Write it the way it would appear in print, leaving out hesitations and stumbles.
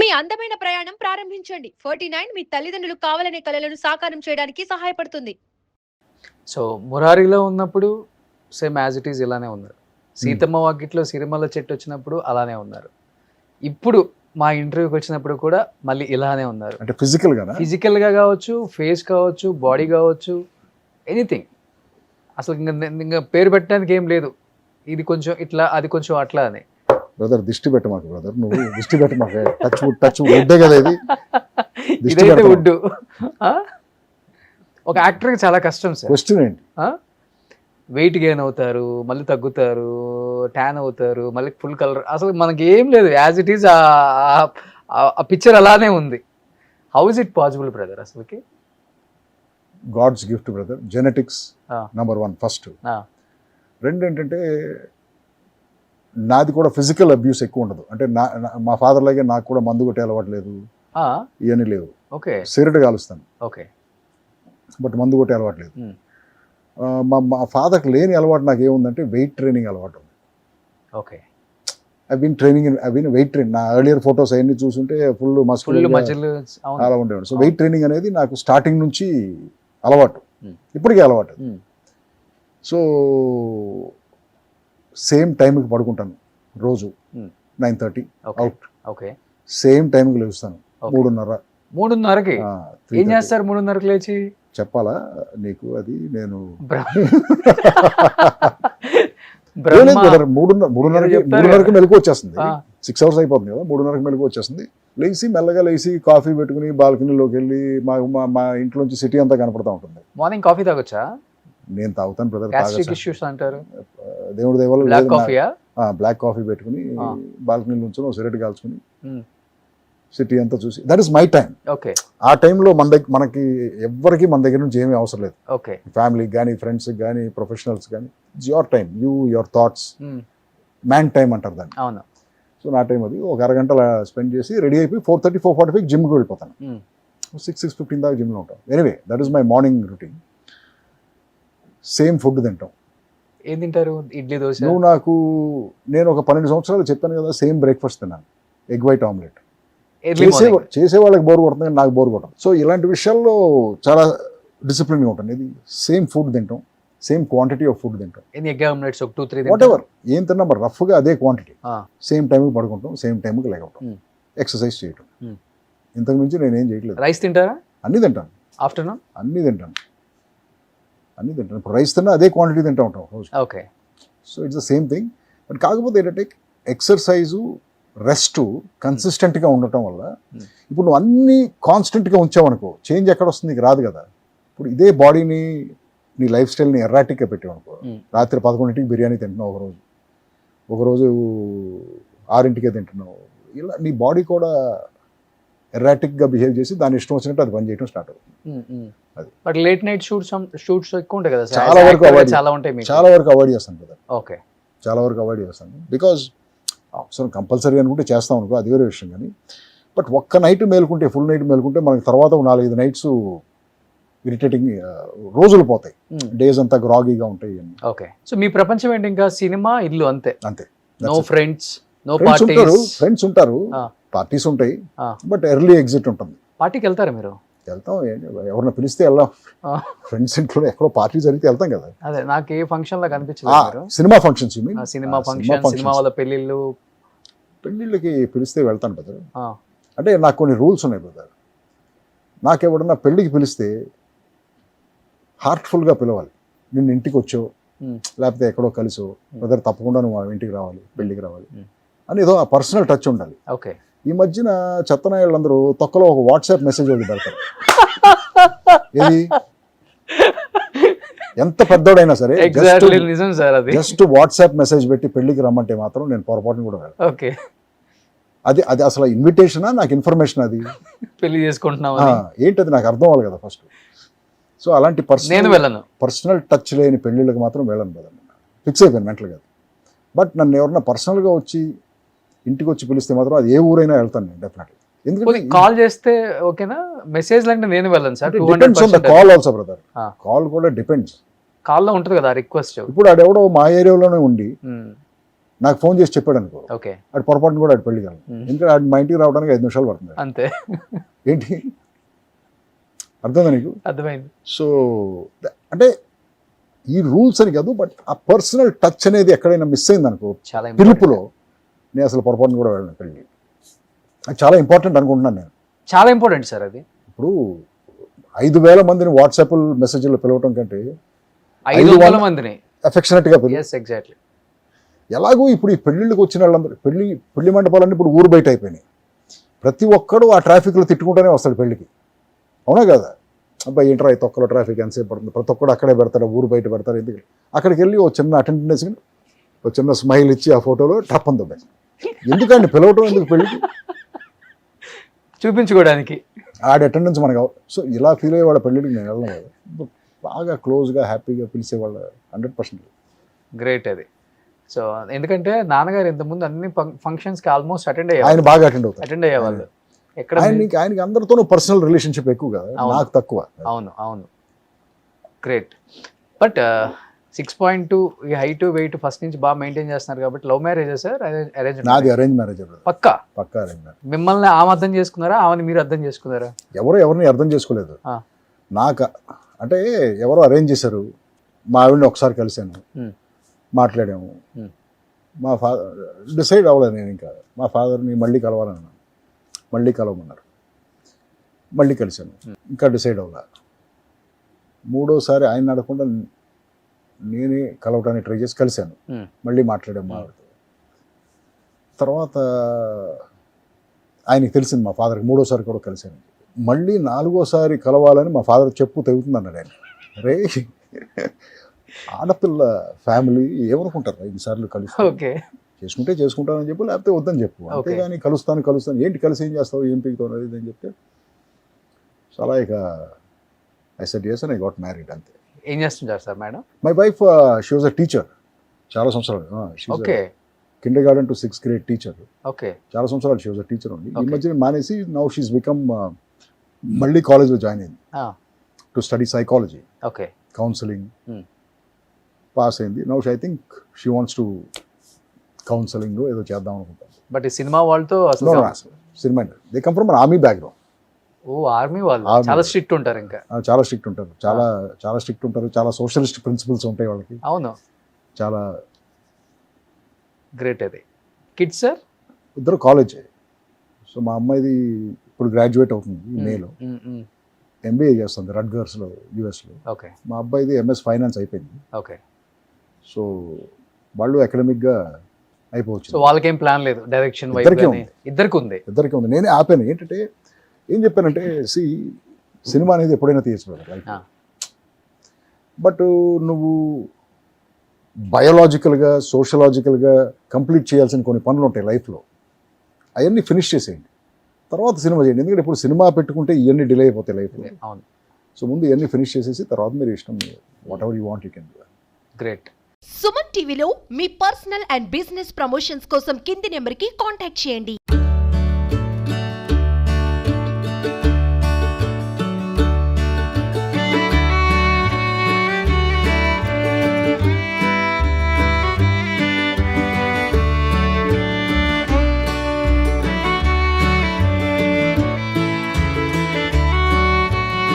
మీ అందమైన ప్రయాణం ప్రారంభించండి. 49 మీ తల్లిదండ్రులు కావాలనే కలలను సాకారం చేయడానికి సహాయపడుతుంది. సో 'మురారిలో' ఉన్నప్పుడు సేమ్ యాజ్ ఇట్ ఈజ్ ఇలానే ఉన్నారు. 'సీతమ్మ వాకిట్లో సిరిమల్ల చెట్టు' వచ్చినప్పుడు అలానే ఉన్నారు. ఇప్పుడు మా ఇంటర్వ్యూకి వచ్చినప్పుడు కూడా మళ్ళీ ఇలానే ఉన్నారు. అంటే ఫిజికల్గా కావచ్చు, ఫేస్ కావచ్చు, బాడీ కావచ్చు, ఎనీథింగ్. అసలు ఇంకా పేరు పెట్టడానికి ఏం లేదు. ఇది కొంచెం ఇట్లా, అది కొంచెం అట్లా అని. బ్రదర్ దిష్టి పెట్ట మాకు బ్రదర్, నువ్వు దిష్టి పెట్ట మాకు. టచ్ వుడ్డే కదా ఇది. ఇదైతే వుడ్. ఒక యాక్టర్కి చాలా కష్టం సార్. క్వశ్చన్ ఏంటి? వెయిట్ గెయిన్ అవుతారు, మళ్ళీ తగ్గుతారు, ట్యాన్ అవుతారు, మళ్ళీ ఫుల్ కలర్. అసలు మనకి ఏం లేదు, యాజ్ ఇట్ ఈస్ ఆ పిక్చర్ అలానే ఉంది. How is it possible brother? అసలుకి god's gift brother. Genetics number 1 first. రెండు ఏంటంటే నాది కూడా ఫిజికల్ అబ్యూస్ ఎక్కువ ఉండదు. అంటే మా ఫాదర్ లాగే నాకు కూడా మందు కొట్టే అలవాటు లేదు, ఇవన్నీ లేవు. ఓకే, సిగరెట్ కాలుస్తాను, ఓకే, బట్ మందు కొట్టే అలవాటు లేదు. మా ఫాదర్కి లేని అలవాటు నాకు ఏముందంటే వెయిట్ ట్రైనింగ్ అలవాటు ఉంది. Okay, I been weight train. నా ఎర్లియర్ ఫొటోస్ అవన్నీ చూస్తుంటే ఫుల్ మస్కుల్ అలా ఉండేవాడు. సో వెయిట్ ట్రైనింగ్ అనేది నాకు స్టార్టింగ్ నుంచి అలవాటు, ఇప్పటికీ అలవాటు. సో సేమ్ టైంకి పడుకుంటాను రోజు 9:30 అవుట్. ఓకే, సేమ్ టైంకి లేస్తాను 3:30కి. ఏం చేస్తారు 3:30కి లేచి? చెప్పాలా నీకు అది? నేను 3:30కి మెలకు వచ్చేస్తుంది. 6 hours అయిపోతుంది కదా, 3:30కి మెలకు వచ్చేస్తుంది. మెల్లగా లేచి కాఫీ పెట్టుకుని బాల్కనీలోకి వెళ్ళి మా ఇంట్లోంచి సిటీ అంతా కనపడతా ఉంటుంది. మార్నింగ్ కాఫీ తాగొచ్చా? నేను తాగుతాను బ్రదర్. అంటారు దేవుడి దయవల్ల బ్లాక్ కాఫీ పెట్టుకుని బాల్కనీ నుంచి సిగరెట్ కాల్చుకుని సిటీ అంతా చూసి, that is my time. Okay, ఆ టైంలో మనకి ఎవ్వరికి మన దగ్గర నుంచి ఏమీ అవసరం లేదు. ఓకే, ఫ్యామిలీకి కానీ, ఫ్రెండ్స్కి కానీ, ప్రొఫెషనల్స్ కానీ, it's your time, your thoughts, man time అంటారు దాన్ని. అవును. సో నా టైం అది. ఒక అరగంట స్పెండ్ చేసి రెడీ అయిపోయి 4:30, 4:45 జిమ్కి వెళ్ళిపోతాను. 6:15 దాకా జిమ్లో ఉంటాను. Anyway that is my morning routine. Same food తింటాం. ఏం తింటారు? ఇడ్లీ, దోశ? నేను ఒక 12 సంవత్సరాలు చెప్పాను కదా, సేమ్ బ్రేక్ఫాస్ట్ తిన్నాను, ఎగ్ వైట్ ఆమ్లెట్. చేసే వాళ్ళకి బోర్ కొడుతుంది కానీ నాకు బోర్ కొట్టదు. సో ఇలాంటి విషయాల్లో చాలా డిసిప్లిన్గా ఉంటాను. ఇది సేమ్ ఫుడ్ తింటాం, సేమ్ క్వాంటిటీ ఆఫ్ ఫుడ్ తింటాం. ఎగ్ ఆమ్లెట్స్ 2-3 వాట్ ఎవర్ ఏం తిన్నా బట్ రఫ్గా అదే క్వాంటిటీ. సేమ్ టైంకి పడుకుంటాం, సేమ్ టైంకి లేకపోవటం, ఎక్సర్సైజ్ చేయటం. ఇంతకు మించి నేనేం చేయట్లేదు. రైస్ తింటారా? అన్నీ తింటాను. ఆఫ్టర్నూన్ అన్నీ తింటాను. ఇప్పుడు రైస్ తిన్నా అదే క్వాంటిటీ తింటా ఉంటాం రోజు. Okay. So it's the same thing. But కాకపోతే ఏంటంటే ఎక్సర్సైజు, రెస్ట్ కన్సిస్టెంట్గా ఉండటం వల్ల ఇప్పుడు నువ్వు అన్నీ కాన్స్టెంట్గా ఉంచావనుకో చేంజ్ ఎక్కడ వస్తుంది? నీకు రాదు కదా. ఇప్పుడు ఇదే బాడీని, నీ లైఫ్ స్టైల్ని ఎర్రాటిక్గా పెట్టావనుకో, రాత్రి 11ంటికి బిర్యానీ తింటున్నావు ఒకరోజు 6ంటికే తింటున్నావు, ఇలా నీ బాడీ కూడా ఎర్రాటిక్గా బిహేవ్ చేసి దాని ఇష్టం వచ్చినట్టు అది పని చేయడం స్టార్ట్ అవుతుంది. అది బట్ లేట్ నైట్ షూట్స్ ఎక్కువ ఉంటాయి కదా, చాలా వరకు అవాయిడ్ చేస్తాను కదా. ఓకే, చాలా వరకు అవాయిడ్ చేస్తాను. బికాజ్ అవసరం కంపల్సరీ అనుకుంటే చేస్తాం అనుకో, అది వేరే విషయం. కానీ బట్ ఒక్క నైట్ మేలుకుంటే, ఫుల్ నైట్ మేలుకుంటే మనకి తర్వాత 4-5 నైట్స్ ఇరిటేటింగ్ రోజులు పోతాయి, డేస్ అంతా గ్రాగీగా ఉంటాయి. ఓకే. సో మీ ప్రపంచం ఏంటి? ఇంకా సినిమా, ఇల్లు, అంతే. నో ఫ్రెండ్స్, నో ఫ్రెండ్స్ ఉంటారు, పార్టీస్ ఉంటాయి, బట్ ఎర్లీ ఎగ్జిట్ ఉంటుంది. పార్టీకి వెళ్తారా మీరు? వెళ్తాం, ఎవరిని పిలిస్తే వెళ్దాం. ఫ్రెండ్స్ ఇంట్లో ఎక్కడో పార్టీ జరిగితే వెళ్తాం కదా. అదే నాకు ఏ ఫంక్షన్ లా కనిపించలేదు. Cinema functions, cinema function, cinema వాళ్ళ పెళ్ళిళ్ళకి పిలిస్తే వెళ్తాను బ్రదర్. అంటే నాకు కొన్ని రూల్స్ ఉన్నాయి బ్రదర్. నాకెవడన్నా పెళ్ళికి పిలిస్తే హార్ట్ఫుల్గా పిలవాలి. నిన్ను ఇంటికి వచ్చో లేకపోతే ఎక్కడో కలిసో, బ్రదర్ తప్పకుండా నువ్వు ఇంటికి రావాలి, పెళ్ళికి రావాలి అని ఏదో ఆ పర్సనల్ టచ్ ఉండాలి. ఓకే. ఈ మధ్యన చెత్తనాయాళ్ళందరూ తొక్కలో ఒక వాట్సాప్ మెసేజ్ ఒకటి పెడతారు. ఏది ఎంత పెద్దోడైనా సరే జస్ట్ వాట్సాప్ మెసేజ్ పెట్టి పెళ్లికి రమ్మంటే మాత్రం నేను పొరపాటును కూడా వెళ్ళను. ఓకే. అది అసలు ఇన్విటేషనా, నాకు ఇన్ఫర్మేషన్? అది పెళ్లి చేసుకుంటున్నావు ఏంటది నాకు అర్థం అవ్వాలి కదా ఫస్ట్. సో అలాంటి పర్సనల్ టచ్ లేని పెళ్లిళ్ళకి మాత్రం వెళ్ళను కదా. ఫిక్స్ అయిపోయాను మెంటల్గా. బట్ నన్ను ఎవరన్నా పర్సనల్గా వచ్చి ఇంటికి వచ్చి పిలిస్తే మాత్రం అది ఏ ఊరైనా వెళ్తాను నేను డెఫినెట్లీ. ఎందుకంటే కాల్ చేస్తే ఓకేనా, మెసేజ్ అంటే నేను వెళ్ళను sir. Depends on the call also brother. Call కూడా డిపెండ్స్. కాల్లో ఉంటుంది కదా రిక్వెస్ట్. ఇప్పుడు ఆడెవడో మా ఏరియాలోనే ఉండి నాకు ఫోన్ చేసి చెప్పాడు అనుకో, ఓకే అటు పొరపాటున కూడా అటు పెళ్ళికి వెళ్ళను. ఎందుకంటే అటు మా ఇంటికి రావడానికి 5 నిమిషాలు పడుతుంది. అంతే, ఏంటి అర్థందా నీకు? అర్థమైంది. సో అంటే ఈ రూల్స్ అని కాదు, బట్ ఆ పర్సనల్ టచ్ అనేది ఎక్కడైనా మిస్ అయింది అనుకో చాలా పిలుపులో, నేను అసలు పొరపాటున కూడా వెళ్ళను పెళ్ళి. అది చాలా ఇంపార్టెంట్ అనుకుంటున్నాను నేను. చాలా ఇంపార్టెంట్ సార్ అది. ఇప్పుడు 5,000 మందిని వాట్సాప్ మెసేజ్లో పిలవటం కంటే 500 మందిని అఫెక్షనెట్గా పిలువ. Yes exactly. ఎలాగో ఇప్పుడు ఈ పెళ్ళిళ్ళకి వచ్చిన వాళ్ళందరూ పెళ్లి మండపాలన్నీ ఇప్పుడు ఊరు బయట అయిపోయినాయి. ప్రతి ఒక్కడు ఆ ట్రాఫిక్లో తిట్టుకుంటూనే వస్తాడు పెళ్ళికి, అవునా కదా? అబ్బాయి ఏంట్రా ఈ తొక్కలో ట్రాఫిక్ ఎంతసేపు పడుతుంది, ప్రతి ఒక్కడు అక్కడే పెడతాడు, ఊరు బయట పెడతారు. ఎందుకు అక్కడికి వెళ్ళి ఓ చిన్న అటెండెన్స్, ఓ చిన్న స్మైల్ ఇచ్చి ఆ ఫోటోలో టప్పని దొబ్బాయి. ఎందుకండి పిలవటం ఎందుకు పెళ్ళికి? చూపించుకోవడానికి. ఆడ అటెండెన్స్ మనకు. సో ఇలా ఫీల్ అయ్యే వాళ్ళ పెళ్ళికి నేను వెళ్ళను కదా, బాగా క్లోజ్గా హ్యాపీగా పిలిచేవాళ్ళ 100%. గ్రేట్ అది. సో ఎందుకంటే నాన్నగారు ఇంతకుముందు అన్ని ఫంక్షన్స్కి ఆల్మోస్ట్ అటెండ్ ఆయన బాగా అటెండ్ అయ్యేవాళ్ళు. ఎక్కడ ఆయనకి అందరితోనూ పర్సనల్ రిలేషన్షిప్ ఎక్కువ కదా, నాకు తక్కువ. అవును అవును, గ్రేట్. బట్ 6.2 ఈ హైట్ వెయిట్ ఫస్ట్ నుంచి బాగా మెయింటైన్ చేస్తున్నారు కాబట్టి లవ్ మ్యారేజ్ సార్? నాది అరేంజ్ మ్యారేజ్. పక్కా అరేంజ్ మ్యారేజ్. మిమ్మల్ని ఆమె అర్థం చేసుకున్నారా, ఆమెను మీరు అర్థం చేసుకున్నారా? ఎవరిని అర్థం చేసుకోలేదు. నాకు అంటే ఎవరో అరేంజ్ చేశారు. మా ఆవిడని ఒకసారి కలిశాను, మాట్లాడాము. మా ఫాదర్ డిసైడ్ అవ్వలేదు నేను. ఇంకా మా ఫాదర్ని మళ్ళీ కలవాలన్నాను, మళ్ళీ కలవమన్నారు, మళ్ళీ కలిశాను, ఇంకా డిసైడ్ అవ్వలే. మూడోసారి ఆయన అడగకుండా నేనే కలవడానికి ట్రై చేసి కలిశాను, మళ్ళీ మాట్లాడాము మా ఆవిడతో. తర్వాత ఆయనకి తెలిసింది మా ఫాదర్కి, మూడోసారి కూడా కలిశాను. మళ్ళీ 4వసారి కలవాలని మా ఫాదర్ చెప్పు తెగుతుంది అన్నాడు ఆయన. రే ఆడపిల్ల ఫ్యామిలీ ఏమనుకుంటారు 5 సార్లు కలిసి, చేసుకుంటానని చెప్పు, లేకపోతే వద్దని చెప్పు, అంతేగాని కలుస్తాను ఏంటి, కలిసి ఏం చేస్తావు, ఏం పీకుతావు అది అని చెప్తే చాలా ఇక I said yes and I got married. అంతే. ఏం చేస్తుంటారు sir madam? My wife she was a teacher చాలా సంవత్సరాలు. Kindergarten to 6th grade teacher. చాలా సంవత్సరాలు షీ వాజ్ అ టీచర్ ఉంది. ఈ మధ్యన మానేసి నౌ షీస్ బికమ్ మళ్ళీ కాలేజ్లో జాయిన్ అయింది to study psychology, counselling. Pass అయింది. Now I think she wants to counselling ఏదో చేద్దాం అనుకుంటాను. బట్ ఈ సినిమా వాళ్ళతో cinema they come from army background. Army వాళ్ళు చాలా స్ట్రిక్ట్ ఉంటారు. ఇంకా చాలా స్ట్రిక్ట్ ఉంటారు, చాలా స్ట్రిక్ట్ ఉంటారు. చాలా సోషలిస్ట్ ప్రిన్సిపల్స్ ఉంటాయి వాళ్ళకి. అవును, చాలా గ్రేట్. అది కిడ్స్ సార్? ఇద్దరు కాలేజ్. సో మా అమ్మాయిది ఇప్పుడు గ్రాడ్యుయేట్ అవుతుంది మేలో, MBA చేస్తుంది రట్గర్స్లో యూఎస్లో. మా అబ్బాయిది MS ఫైనాన్స్ అయిపోయింది. సో వాళ్ళు అకాడమిక్గా అయిపోవచ్చు. సో వాళ్ళకేం ప్లాన్ లేదు, డైరెక్షన్ ఇద్దరికి ఉంది. నేనే ఆపాను. ఏంటంటే ఏం చెప్పానంటే, సినిమా అనేది ఎప్పుడైనా తీయచ్చు లైఫ్, బట్ నువ్వు బయోలాజికల్గా సోషలాజికల్గా కంప్లీట్ చేయాల్సిన కొన్ని పనులు ఉంటాయి లైఫ్లో, అవన్నీ ఫినిష్ చేసేయండి, తర్వాత సినిమా చేయండి. ఎందుకంటే ఇప్పుడు సినిమా పెట్టుకుంటే ఇవన్నీ డిలే అయిపోతాయి లైఫ్లో. సో ముందు ఇవన్నీ ఫినిష్ చేసేసి తర్వాత మీరు ఇష్టం, what ever you want you can do. Great. Suman టీవీలో మీ పర్సనల్ అండ్ బిజినెస్ ప్రమోషన్స్ కోసం కింది నెంబర్కి కాంటాక్ట్ చేయండి.